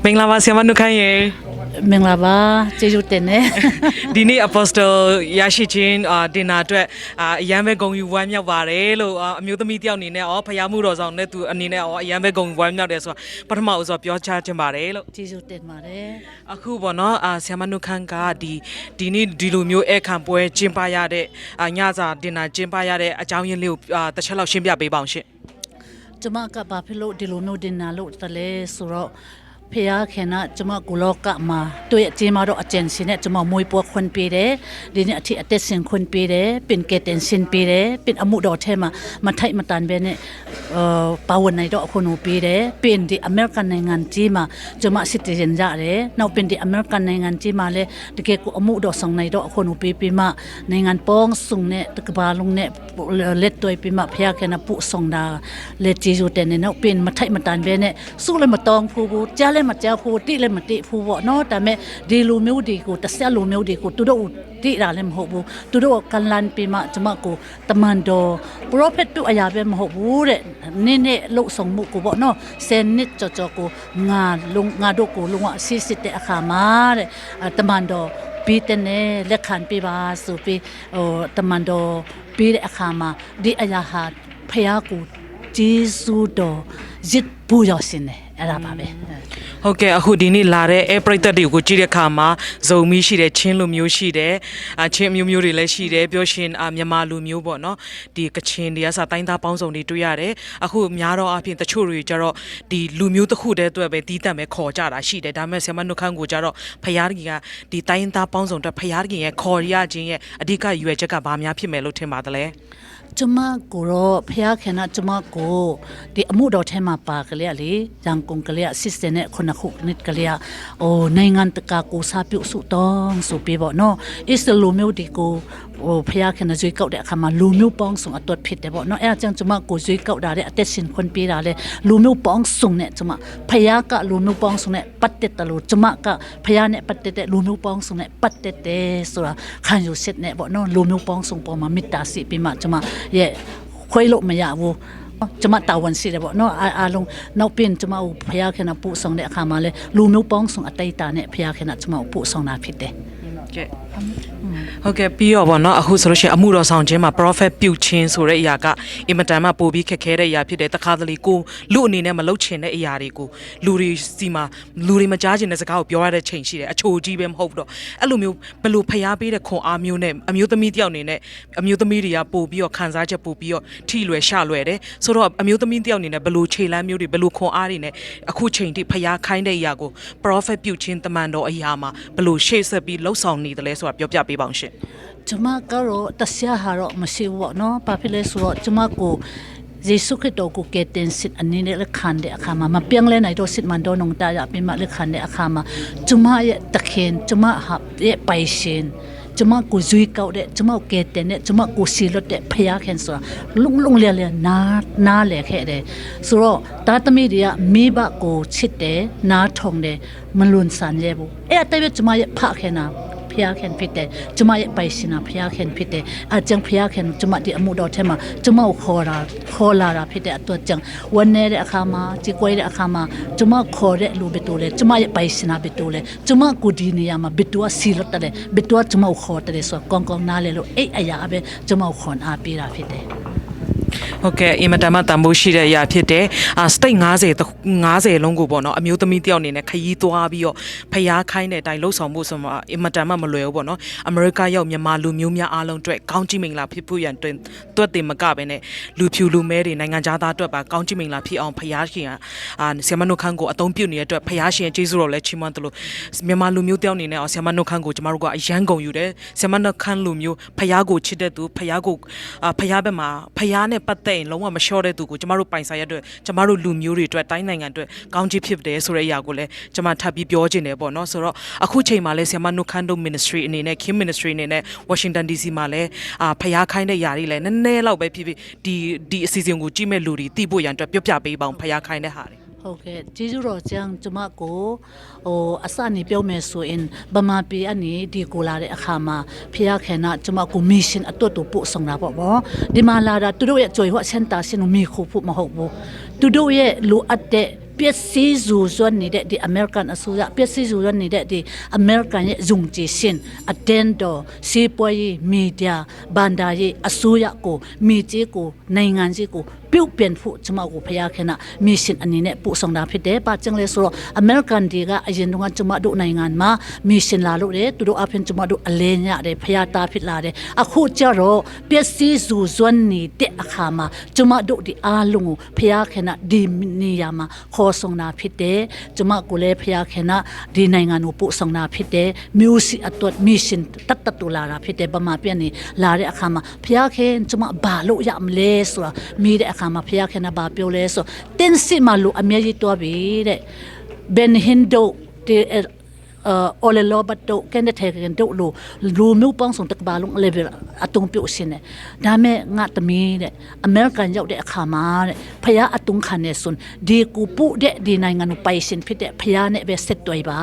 မင်္ဂလာပါဆရာမနှုတ်ခမ်းရေမင်္ဂလာပါကျေးဇူးတင်တယ်ဒီနေ့ Apostle ရရှိခြင်းတင်နာအတွက်အရန်ပဲဂုဏ်ယူဝမ်းမြောက်ပါတယ်လို့အမျိုးသမီးတယောက်အနေနဲ့ဖယားမှုတော်ဆောင်နဲ့သူအနေနဲ့အရန်ပဲဂုဏ်ယူဝမ်းမြောက်တယ်ဆိုတာပထမဦးဆုံးပြောချခြင်းပါတယ်လို့ကျေးဇူးတင်ပါတယ်အခုပေါ့နော်ဆရာမနှုတ်ခမ်းကဒီနေ့ဒီလိုမျိုးအခမ်းပွဲကျင်းပရတဲ့ညစာတင်နာကျင်းပရတဲ့အကြောင်းရင်းလေးကိုတစ်ချက်လောက်ရှင်းပြပေးပါအောင်ရှင်ကျမကဘာဖြစ်လို့ဒီလိုမျိုးတင်နာလို့တလဲဆိုတော့ဖျားခင်နာကျမကိုလောကမှာတွေ့အကျင်းမတော့အကျဉ်းစင်းနဲ့ကျမမွေးပွားခွင့်ပေးတယ်ဒီနေ့အထက်အသက်ရှင်ခွင့်ပေးတယ်ပင်ကတဲ့စင်ပေးတယ်ပင်အမှုတော်ထဲမှာမထိုက်မတန်ပဲနဲ့ပါဝင်နိုင်တော့အခုနိုပေးတယ်ပင်ဒီအမေရိကန်နိုင်ငံကြီးမှာကျမ citizen ရတယ်နောက်ပင်ဒီအမေရိကန်နိုင်ငံကြီးမှာလည်းတကယ်ကိုအမှုတော်ဆောင်နိုင်တော့အခုနိုပေးပြီးမှနိုင်ငံပေါင်းစုံနဲ့တကဘာလုံးနဲ့လက်တွေ့ပြီးမှဖျားခင်နာပုဆောင်တာလက်ကျေးဇူးတင်နေနောက်ပင်မထိုက်မတန်ပဲနဲ့စုလည်းမတောင်းဘူးကြားလည်းမကြားဘူးတိလည်းမတိဘူးပေါ့နော်ဒါပေမဲ့ဒီလူမျိုးတွေကိုတစ်ဆက်လူမျိုးတွေကိုသူတို့တိတာလည်းမဟုတ်ဘူးသူတို့ကန်လန်ပြီးမှကျမကိုတမန်တော် prophet တို့အရာပဲမဟုတ်ဘူးတဲ့နင်းနဲ့လှုပ်ဆောင်မှုကိုပေါ့နော်ဆယ်နှစ်ကြော်ကိုငါတို့ကိုလုံးဝအစစ်စစ်တဲ့အခါမှာတဲ့တမန်တော်ပြီးတဲ့နဲ့လက်ခံပေးပါဆိုပြီးတမန်တော်ပြီးတဲ့အခါမှာဒီအရာဟာဖျားကိုဂျေဇုတော်ဇစ်ပူရစင်တယ်အဲ့ဒါပါပဲဟုတ်ကဲ့အခုဒီနေ့လာတဲ့အဲပရိသတ်တွေကိုကြည့်တဲ့အခါမှာဇုံမီရှိတယ်ချင်းလူမျိုးရှိတယ်ချင်းမျိုးမျိုးတွေလည်းရှိတယ်ပြောရှင်မြန်မာလူမျိုးပေါ့နော်ဒီကချင်တွေကစားတိုင်းသားပေါင်းစုံတွေတွေ့ရတယ်အခုများတော့အပြင်တချို့တွေကြတော့ဒီလူမျိုးတစ်ခုတည်းအတွက်ပဲတီးတတ်မဲ့ခေါ်ကြတာရှိတယ်ဒါပေမဲ့ဆရာမနှုတ်ခမ်းကိုကြတော့ဖယားကြီးကဒီတိုင်းသားပေါင်းစုံအတွက်ဖယားကြီးရဲ့ခေါ်ရခြင်းရဲ့အဓိကရွယ်ချက်ကဘာများဖြစ်မယ်လို့ထင်ပါသလဲကျမကိုတော့ဖျားခင်နာကျမကိုဒီအမှုတော်ထဲမှာပါကလေးလေရန်ကုန်ကလေး assistant နဲ့ခုနခုနှစ်ကလေးနိုင်ငံတကာကိုစားပြုစုတောင်းဆိုပြပေါ့နော်အစ္စလူမျိုးဒီကိုဖျားခင်နာဇွေကောက်တဲ့အခါမှာလူမျိုးပေါင်းစုံအတော်ဖြစ်တယ်ပေါ့နော်အဲအကြောင်းကျမကိုဇွေကောက်တာတဲ့အသက်ရှင်ခွင့်ပေးတာလေလူမျိုးပေါင်းစုံနဲ့ကျမဖျားကလူမျိုးပေါင်းစုံနဲ့ပတ်သက်တယ်လို့ကျမကဖျားနဲ့ပတ်သက်တဲ့လူမျိုးပေါင်းစုံနဲ့ပတ်သက်တယ်ဆိုတာခံယူစစ်နဲ့ပေါ့နော်လူမျိုးပေါင်းစုံပေါ်မှာမေတ္တာရှိပြီးမှကျမရဲ့ခွဲလို့မရဘူးကျမတာဝန်ရှိတယ်ပေါ့နော်အားလုံးနောက်ပြင်ကျမကိုဖျားခင်နာပို့ဆောင်တဲ့အခါမှာလဲလူမျိုးပေါင်းစုံအတိတ်တာနဲ့ဖျားခင်နာကျမကိုပို့ဆောင်တာဖြစ်တယ်ဟုတ်ကဲ့ပြီးတော့ဗောနော်အခုဆိုလို့ရှိရင်အမှုတော်ဆောင်ခြင်းမှာ prophet ပြုခြင်းဆိုတဲ့အရာကအင်မတန်မှပို့ပြီးခက်ခဲတဲ့အရာဖြစ်တယ်တခါတလေကိုလူအနေနဲ့မလုပ်ချင်တဲ့အရာတွေကိုလူတွေစီမှာလူတွေမကြားချင်တဲ့စကားကိုပြောရတဲ့ချိန်ရှိတယ်အချိုကြီးပဲမဟုတ်တော့အဲ့လိုမျိုးဘယ်လိုဖျားပေးတဲ့ခွန်အားမျိုးနဲ့အမျိုးသမီးတယောက်အနေနဲ့အမျိုးသမီးတွေကပို့ပြီးတော့ခံစားချက်ပို့ပြီးတော့ထိလွယ်ရှလွယ်တယ်ဆိုတော့အမျိုးသမီးတယောက်အနေနဲ့ဘယ်လိုခြေလမ်းမျိုးတွေဘယ်လိုခွန်အားတွေနဲ့အခုချိန်ထိဖျားခိုင်းတဲ့အရာကို prophet ပြုခြင်းတမန်တော်အရာမှာဘယ်လိုရှေ့ဆက်ပြီးလှုပ်ဆောင်နေတယ်လဲဆိုတာပြောပြပေးပါအောင်ရှင်ကျမကတော့တဆရာဟာတော့မရှိဘူးပေါ့နော်ဘာဖြစ်လဲဆိုတော့ကျမကိုယေရှုခရစ်တော်ကိုကယ်တင်စစ်အနေနဲ့လက်ခံတဲ့အခါမှာမပြောင်းလဲနိုင်တော့စစ်မှန်တော့နုံတာရပြီးမှလက်ခံတဲ့အခါမှာကျမရဲ့တခင်ကျမဟာရဲ့ပိုင်ရှင်ကျမကိုဇွေးကောက်တဲ့ကျမကိုကယ်တင်တဲ့ကျမကိုစီလွတ်တဲ့ဖျားခင်ဆိုတာလုံလဲနားလဲခဲ့တယ်ဆိုတော့တာသမီတွေကမိဘကိုချစ်တယ်နားထုံတယ်မလွန်ဆန်ရဲဘူးအဲ့အတဲ့ကျမရဲ့ဖခင်နာဖျားခင်ဖြစ်တယ်ကျမရဲ့ပိုင်ရှင်နာဖျားခင်ဖြစ်တယ်အကြောင်းဖျားခင်ကျမဒီအမှုတော်ထဲမှာကျမကိုခေါ်လာတာဖြစ်တဲ့အတွက်ကြောင့်ဝန်နေတဲ့အခါမှာကြည်ကွဲတဲ့အခါမှာကျမခေါ်တဲ့လူဘယ်တူလဲကျမရဲ့ပိုင်ရှင်နာဘယ်တူလဲကျမကိုဒီနေရာမှာဘယ်တူစီလွတ်တယ်ဘယ်တူကျမကိုခေါ်တယ်ဆိုတော့ကောင်းနားလေလို့အဲ့အရာပဲကျမကိုခေါ်အားပေးတာဖြစ်တယ်ဟုတ်ကဲ့အင်မတန်မှတန်ဖိုးရှိတဲ့အရာဖြစ်တယ်စတိတ်50လုံးကိုပေါ့နော်အမျိုးသမီးတယောက်အနေနဲ့ခရီးသွားပြီးတော့ဖျားခိုင်းတဲ့အတိုင်းလှုပ်ဆောင်မှုဆိုမှအင်မတန်မှမလွယ်ဘူးပေါ့နော်အမေရိကရောက်မြန်မာလူမျိုးများအားလုံးအတွက်ကောင်းချီးမင်္ဂလာဖြစ်ဖို့ရန်တွတ်တင်မကပဲနဲ့လူဖြူလူမဲတွေနိုင်ငံသားအတွက်ပါကောင်းချီးမင်္ဂလာဖြစ်အောင်ဖျားရှင်ဆီယမနုခန်းကိုအသုံးပြုနေတဲ့အတွက်ဖျားရှင်ကျေးဇူးတော်လည်းချီးမွမ်းတယ်လို့မြန်မာလူမျိုးတယောက်အနေနဲ့ဆီယမနုခန်းကိုကျမတို့ကအရန်ကုန်ယူတယ်ဆီယမနုခန်းလူမျိုးဖျားကိုချစ်တဲ့သူဖျားကိုဖျားဘက်မှာဖျားနဲ့ပတ်သက်ရင်လုံးဝမလျှော့တဲ့သူကိုကျမတို့ပိုင်ဆိုင်ရတဲ့ကျမတို့လူမျိုးတွေအတွက်တိုင်းနိုင်ငံအတွက်ကောင်းချီးဖြစ်တယ်ဆိုတဲ့အရာကိုလည်းကျမထပ်ပြီးပြောချင်တယ်ပေါ့နော်ဆိုတော့အခုချိန်မှာလည်းဆီယမနုခန်းတို့ ministry အနေနဲ့ Kim ministry အနေနဲ့ Washington DC မှာလည်းဖျားခိုင်းတဲ့ຢာတွေလည်းနည်းနည်းလောက်ပဲဖြစ်ဖြစ်ဒီအစီအစဉ်ကိုကြည့်မဲ့လူတွေသိဖို့ရန်အတွက်ပြောပြပေးပါအောင်ဖျားခိုင်းတဲ့ဟာတွေဟုတ်ကဲ့ကျေးဇူးတော်ကြောင့်ကျမကိုအစနေပြောမယ်ဆိုရင်ဗမာပြည်အနေဒီကိုလာတဲ့အခါမှာဖျားခင်နာကျမကို mission အတူတူပို့ဆောင်တာပေါ့ဗောဒီမှာလာတာသူတို့ရဲ့ကြွေဟောစင်တာစင်မီခုဖို့မဟုတ်ဘူးသူတို့ရဲ့လိုအပ်တဲ့ เปียซีจูส่วนนี้เด็ดดิอเมริกันอสุยะเปียซีจูส่วนนี้เด็ดดิอเมริกันเนี่ยจุงจีสินอเดนโดซีปวยมีเดียบันดายีอสุยะกูมีจีกูในงานจีกูปิ้วเปลี่ยนผู้จะมากูพยาแค่น่ะมีสินอันนี้เนี่ยผู้ส่งดาพิเดป้าจังเลยสุรอเมริกันดีก็อายุงานจะมาดูในงานมามีสินลาลุเดตุดูอาเพ็นจะมาดูอเลนยาเดพยาตาพิลาเดอะคู่เจารอเปียซีจูส่วนนี้เดอะขามาจะมาดูดิอาลุงพยาแค่น่ะดีนิยามาขอส่งนาพิเดจะมากูเลพยาแค่น่ะดีในงานอุปุส่งนาพิเดมิวสิอตัวมีสินตัดตุลาราพิเดบมาเปียนี่ลาเดอะขามาพยาแค่จะมาบาลุยามเลสุรมีเดอะขามาพยาแค่น่ะบาเปียวเลสุเต็นสิมาลุอเมียจิตัวบีเดเบนฮินโดเดโอเลโลบัตโตแกนเทกันโดลูมิวปองส่งตะบาลงเลเวลอตุงปิวสินเนดาเมงาตมีเนอเมริกันยาวเดะขามาเนพยาอตุงคันเนสุนดีกูปุเดดีในงานไปสินพิเดพยาเนเบเซตตัวบา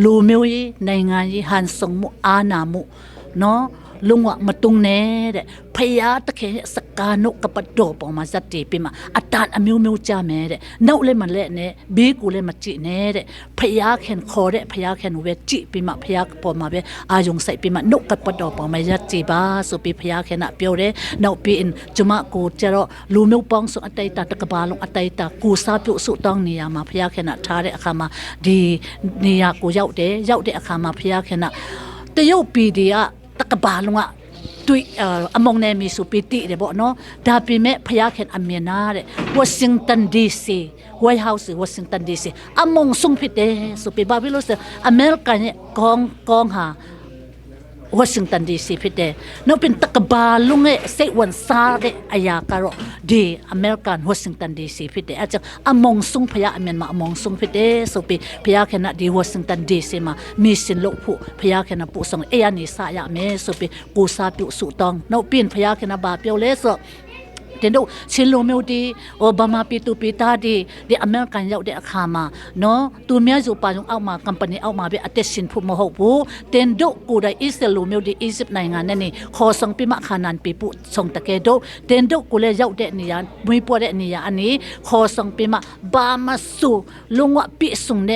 ลูมิวยีในงานยีฮันสงมุอานามุเนาะลุงว่ามาตุงเน่เดพยาตะเคสกานุกับปดโดปอมาจัดจีปิมาอัตานอมิวมิวจาเมเดนเอาเลยมันเละเน่บีกูเลยมาจีเน่เดพยาเข็นคอเดพยาเข็นเวจีปิมาพยาปอมาเวอายุงใส่ปิมานุกับปดโดปอมาจัดจีบาสุปีพยาเข็นอะเปียวเดนเอาปีอินจุมากูเจรอลูมิวปองสุอัตยตาตะกบาลงอัตยตากูซาปิวสุตองเนียมาพยาเข็นอะทาเดอะคามาดีเนียกูยาวเดอะคามาพยาเข็นอะแต่ยาวปีเดียตะกบาลงอะตุยอมองเนมีสุปิติเดบ่เนาะดาปิเมพยาเข็นอเมนาเดวอชิงตันดีซีไวท์เฮาส์วอชิงตันดีซีอมองซุงพิเตสุปิบาบิโลสอเมริกันเนี่ยกองหาวอชิงตันดีซีพิเตเนาะเป็นตะกบาลุงเอเซวันซาเดอายากาโรดีอเมริกันวอชิงตันดีซีพิเตอาจจะอมองซุงพยาอเมนมาอมองซุงพิเตสุปิพยาเข็นดีวอชิงตันดีซีมามีสินโลผู้พยาเข็นปุสงเอียนิสายาเมสุปิกูซาปิสุตองเนาะปีนพยาเข็นบาเปียวเลสเดนดูชิลโลเมลดีโอบามาปีตูปีตาดีเดอเมริกันยาวเดอะคามาเนาะตัวเมียจูปาจงเอามาคัมปานีเอามาเบอเตชินพูมาหกปูเดนดูกูได้อิสราเอลเมลดีอียิปต์ในงานนั่นนี่ขอส่งปีมาขานันปีปุส่งตะเกโดเดนดูกูเลยยาวเดนี่ยานมวยปัวเดนี่ยานอันนี้ขอส่งปีมาบามาสูลุงวะปีส่งเน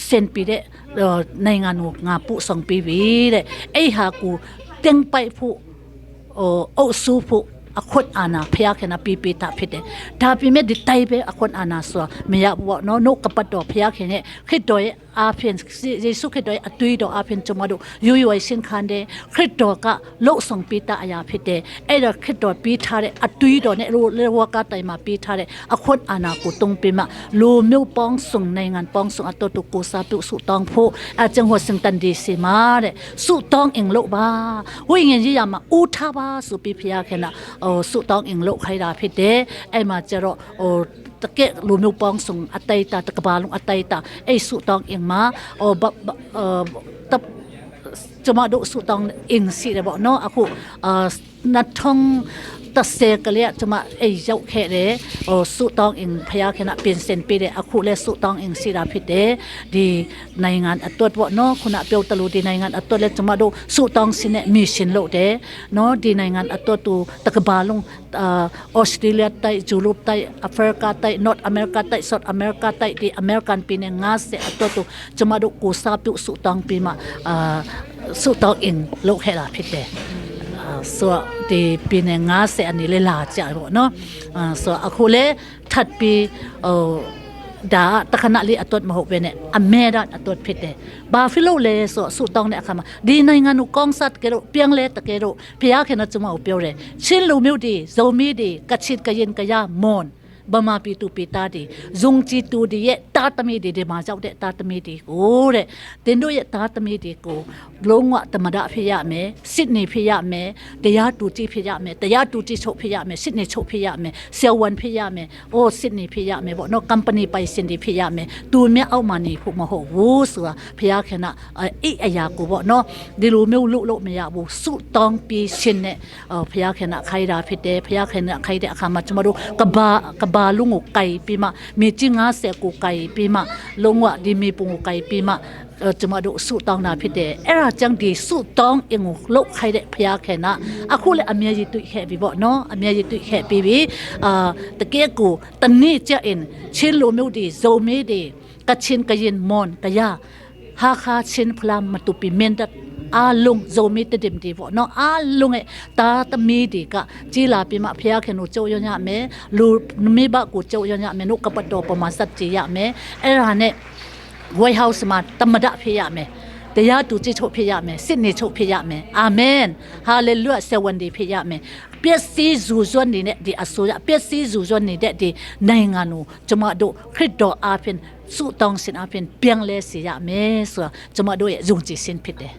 เซนปีเดในงานงาปุส่งปีวีเดไอหากูเต็งไปผู้โอสูผู้อคนอาณาพยาแค่นาปีตาพิเดดาพิเมดิไตเบอคนอาณาสัวเมียบัวโนกับปัดดอกพยาแค่เนี่ยคิดโดยอาเพียนเยซูคิดโดยอตุยดอกอาเพียนจมาดูยูไอสินคันเดคิดดอกก็โลกส่งปีตาอายาพิเดไอ้ดอกคิดดอกปีทาเดอตุยดอกเนี่ยรู้เรียกว่าการไตมาปีทาเดอคนอาณากูตรงปีมาลูมิวปองส่งในงานปองส่งอตตุกูซาปิสุตองผู้อาจังหัวสิงตันดีสิมาเดสุตองเองโลบ้าวิ่งเงี้ยมาอุทาบ้าสุปีพยาแค่น่ะสุตองเองโลกใครดาพิเดไอมาเจรอตะเกะลูมิวปองส่งอัตยตาตะกบาลงอัตยตาไอสุตองเองมาตะจะมาดูสุตองเองสิเดบอกเนาะakuนัดท่องตัดเซกเลียจะมาไอเจ้าแค่เดสุตองเองพยาแค่น่ะเป็นเซนปีเดakuเลสุตองเองสิดาพิเดดีในงานอัตตัวเนาะคุณเปียวตะลูดีในงานอัตตัวเลจะมาดูสุตองสิเนมีสินโลเดเนาะดีในงานอัตตัวตูตะกบาลงออสเตรเลียไตยุโรปไตแอฟริกาไตนอร์ทอเมริกาไตเซาท์อเมริกาไตดีอเมริกันปีเนงาเสอัตตัวตูจะมาดูกูซาปิวสุตองปีมาสุตองเองโลกเฮลาพิเดส่วนที่ปีนงาเสอันนี้เลยลาจ่ายบ่เนาะส่วนအခုလေထပ်ပြီးဒါတခဏလေးအတော့မဟုတ်ပဲနဲ့အမဲရအတော့ဖြစ်တယ်ဘာဖြစ်လို့လဲဆိုဆူတောင်းတဲ့အခါမှာဒီနိုင်ငံကိုကောင်းဆက်ကြလို့ပြန်လဲတကယ်တော့ဘုရားခင်ကကျွန်မကိုပြောတယ်ချင်းလူမျိုးတွေဇုံမီးတွေကချစ်ကရင်ကရမွန်บมาปีตูปีตาดีจงจีตูดีเยตาตมีดีเดมาเจ้าเดตาตมีดีโอ้เดเต็นด้วยตาตมีดีกูลงวะธรรมดาพิยะเมซิดนีพิยะเมเตียตูจีพิยะเมเตียตูจีโชพิยะเมซิดนีโชพิยะเมเซียววันพิยะเมโอ้ซิดนีพิยะเมบอกนอกคัมปานีไปซินดีพิยะเมตูเมียเอามานี่ผู้มาโหวูสัวพิยะแค่น่ะอีอายากูบอกเนาะดิลูเมลุโลเมียบูสุตองปีชินเนพิยะแค่น่ะใครดาพิเดพิยะแค่น่ะใครเดอะคามาจะมาดูกบาลุงไก่ปีมามีจิงาเสกูไก่ปีมาลงวะดีมีปุงไก่ปีมา จะมาดูสุตองนาพิเดเอราจังดีสุตองเองโลกใครเดพยาแค่นะอะคูเลอเมียยิตุแค่บีบ่เนาะอเมียยิตุแค่บีตะเกียกูตันนี้จะเอ็นชินโลเมวดีโซเมดีกัชินกยินมอนกะยาฮาคาชินพลามมาตุปิเมนดัดอาลุงโซมิตเดมดีบ่เนาะอาลุงตาตมีดีกะจีลาปิมาพยาแค่นูโจยะเมลูมีบะกูโจยะเมนุกะปะโตประมาณสัจจิยะเมเอราเนWhite House မှာတမဒဖြစ်ရမယ်တရားတူကြည့်ထုတ်ဖြစ်ရမယ်စစ်နေချုပ်ဖြစ်ရမယ်အာမင်ဟာလေလုယဆဝန်ဒီဖြစ်ရမယ်ပျက်စီးဇူဇွတ်နေတဲ့ဒီအစိုးရပျက်စီးဇူဇွတ်နေတဲ့ဒီနိုင်ငံကိုကျမတို့ခရစ်တော်အားဖြင့်စုတောင်းစင်အားဖြင့်ပြန်လဲစေရမယ်ဆိုတာကျမတို့ရဲ့ယုံကြည်ခြင်းဖြစ်တယ်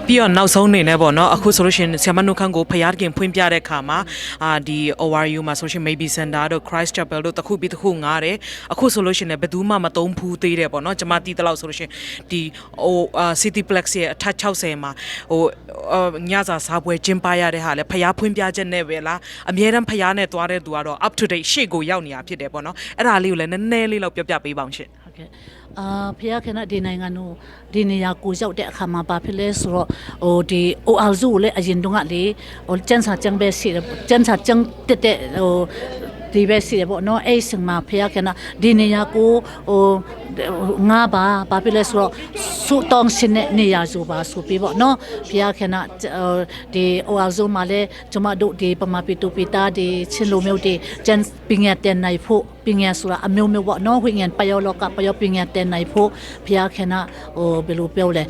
ပြီးတော့နောက်ဆုံးနေနဲ့ပေါ့နော်အခုဆိုလို့ရှိရင်ဆရာမနုခန်းကိုဖျားခင်ဖွင့်ပြတဲ့အခါမှာဒီ ORU မှာဆိုရှင် Maybe Center တို့ Christ Chapel တို့တစ်ခုပြီးတစ်ခုငားတယ်အခုဆိုလို့ရှိရင်ဘယ်သူမှမသုံးဘူးသေးတယ်ပေါ့နော်ကျွန်မတီးတဲ့လောက်ဆိုလို့ရှိရင်ဒီCityplex ရဲ့အထက်60မှာညစာစားပွဲကျင်းပရတဲ့ဟာလဲဖျားဖွင့်ပြချက်နဲ့ပဲလားအများတန်းဖျားနဲ့သွားတဲ့သူကတော့ up to date ရှေ့ကိုရောက်နေတာဖြစ်တယ်ပေါ့နော်အဲ့ဒါလေးကိုလည်းနည်းနည်းလေးလောက်ပြောပြပေးပါအောင်ရှင့်ဟုတ်ကဲ့ဖျားခဏဒီနိုင်ငံကိုဒီနေရာကိုရောက်တဲ့အခါမှာဘာဖြစ်လဲဆိုတော့ဒီ ORZU လည်းအရင်တုန်းကလေကျန်းစာကျန်းပဲရှိတယ်ကျန်းစာကျန်းတဲ့ဒီပဲရှိတယ်ပေါ့နော်အဲ့စမှာဖျားခဏဒီနေရာကိုငါဘာဖြစ်လဲဆိုတော့စုတောင်းစင်တဲ့နေရာဆိုပါဆိုပြီးပေါ့နော်ဖျားခဏဒီ ORZU မှာလည်းကျွန်မတို့ဒီပမာပီတူပီတာဒီချင်းလိုမျိုးဒီကျန်းပင်ရတဲ့နိုင်ဖို့ပင်ရဆိုတာအမျိုးမျိုးပေါ့နော်ဝိညာဉ်ပယောလောကပယောပင်ရတဲ့နိုင်ဖို့ဖျားခဏဘယ်လိုပြောလဲ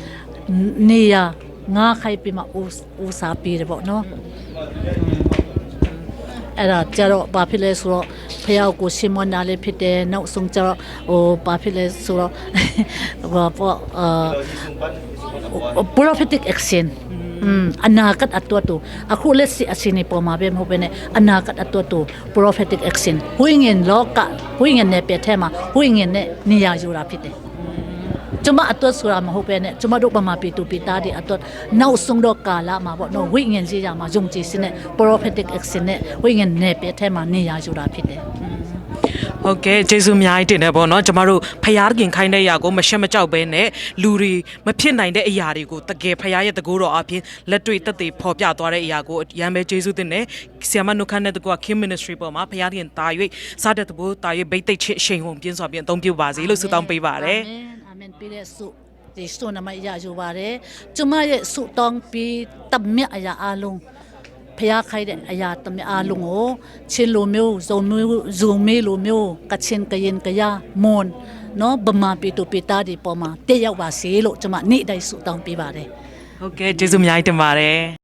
နေရာငါခိုင်ပြီးမှဦးစားပြီးတယ်ပေါ့နော်အဲ့ဒါကြတော့ဘာဖြစ်လဲဆိုတော့ဖះကိုရှင်းမနာလေးဖြစ်တယ်နောက်ဆုံးကြတော့ဘာဖြစ်လဲဆိုတော့prophetic action အနာဂတ်အတူတူအခုလက်စီအစင်းပေါ်မှာပဲမဟုတ်ဘဲနဲ့အနာဂတ်အတူတူ prophetic action ဝိညာဉ်လောကဝိညာဉ်နဲ့ပြထဲမှာဝိညာဉ်နဲ့နေရာယူတာဖြစ်တယ်ကျမအတွက်ဆိုတာမဟုတ်ပဲနဲ့ကျမတို့ပမာပီတူပီတာဒီအတွက်နောက်ဆုံးတော့ကာလမှာပေါ့နော်ဝိညာဉ်ကြီးရမှာယုံကြည်စနဲ့ prophetic action နဲ့ဝိညာဉ်နဲ့ပြထဲမှာနေရာယူတာဖြစ်တယ်ဟုတ်ကဲ့ကျေးဇူးအများကြီးတင်တယ်ပေါ့နော်ကျမတို့ဖျားခင်ခိုင်းတဲ့အရာကိုမရှက်မကြောက်ပဲနဲ့လူတွေမဖြစ်နိုင်တဲ့အရာတွေကိုတကယ်ဖျားရဲ့တကူတော်အပြင်လက်တွေ့တက်သေးဖော်ပြသွားတဲ့အရာကိုရမ်းပဲကျေးဇူးတင်တယ်ဆရာမနုခန်းနဲ့တကူက Kim Ministry ပေါ်မှာဖျားခင်တာ၍စားတဲ့တကူတာ၍ဘိတ်သိက်ချစ်အရှိန်ဟုန်ပြင်းစွာပြန်အသုံးပြုပါစေလို့ဆုတောင်းပေးပါတယ်အာမင်ပြည့်စုဒီစုနမရယူပါတယ်ကျမရဲ့စုတောင်းပြီးတမအရာအလုံးဖျားခိုင်တဲ့အရာတမအားလုံးကိုချင်းလိုမျိုးဇုံမေလိုမျိုးကချင်းကရင်ကရမွန်နော်ဗမာပီတူပီတာဒီပေါ်မှာတက်ရောက်ပါစေလို့ကျွန်မနေ့တိုင်းဆုတောင်းပေးပါတယ်ဟုတ်ကဲ့ကျေးဇူးအများကြီးတင်ပါတယ်